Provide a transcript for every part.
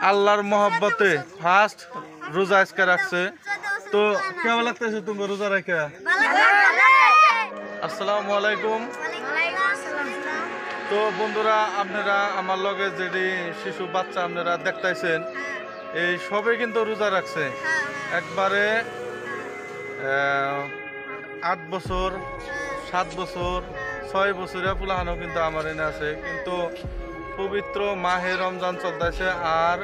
আল্লাহর মহব্বতে ফার্স্ট রোজা আজকে রাখছে। তো কেমন লাগতেছে তুমি রোজা রেখে? আসসালামু আলাইকুম। তো বন্ধুরা, আপনারা আমার লগে যেটি শিশু বাচ্চা আপনারা দেখতেছেন, এই সবে কিন্তু রোজা রাখছে। একবারে 8 বছর, 7 বছর, 6 বছরের পুলাহানো কিন্তু আমার এনে আছে। কিন্তু পবিত্র মাহে রমজান চলতেছে আর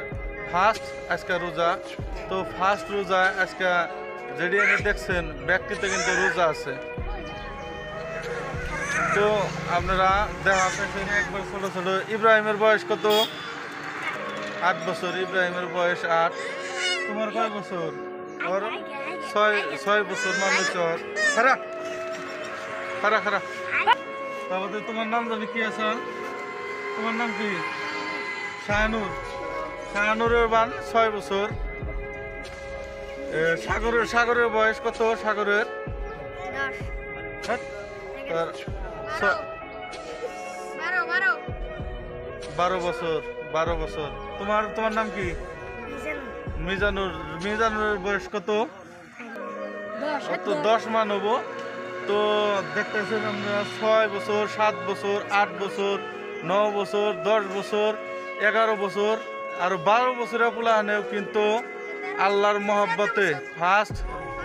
ফার্স্ট আজকে রোজা। তো ফার্স্ট রোজা আজকে যেটি এনে দেখছেন ব্যক্তিতে কিন্তু রোজা আছে। তো আপনারা দেখা পেয়েছেন একবার ছোট ছোট। ইব্রাহিমের বয়স কত? 8 বছর। ইব্রাহিমের বয়স 8। তোমার কয় বছর? ওর 6 বছর মানুষ। ওর খারা খারা খারা। তারপরে তোমার নাম জানি কি আছে? তোমার নাম কি? শাহানুর। শাহানুরের বান 6 বছর। সাগরের বয়স কত? সাগরের 12 বছর। 12 বছর। তোমার নাম কি? মিজানুর। মিজানুরের বয়স কত? 10 মানব। তো দেখতেছেন আমরা 6 বছর, 7 বছর, 8 বছর, 9 বছর, 10 বছর, 11 বছর আর 12 বছরের পুলাহানেও কিন্তু আল্লাহর মহব্বতে ফার্স্ট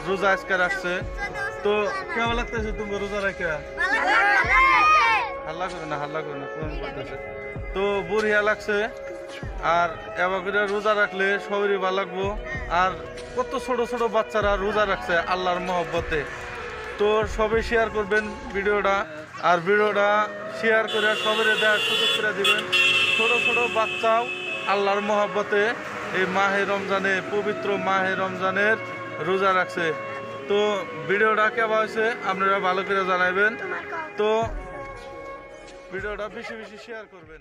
রোজা আজকে রাখছে। তো কেমন লাগতেছে তুমি রোজা রেখে? হাল্লা করে না, হাল্লা করে না, কোন করতেছে। তো বুড়িয়া লাগছে। আর এবার করে রোজা রাখলে সবারই ভালো লাগবো। আর কত ছোট ছোট বাচ্চারা রোজা রাখছে আল্লাহর মহব্বতে। তো সবাই শেয়ার করবেন ভিডিওটা, আর ভিডিওটা শেয়ার করে সবাই দেখার সুযোগ করে দিবেন। ছোট ছোট বাচ্চাও আল্লাহর মহব্বতে এই মাহে রমজানে, পবিত্র মাহে রমজানের রোজা রাখছে। তো ভিডিওটা কেমন হয়েছে আপনারা ভালো করে জানাবেন। তো ভিডিওটা বেশি বেশি শেয়ার করবেন।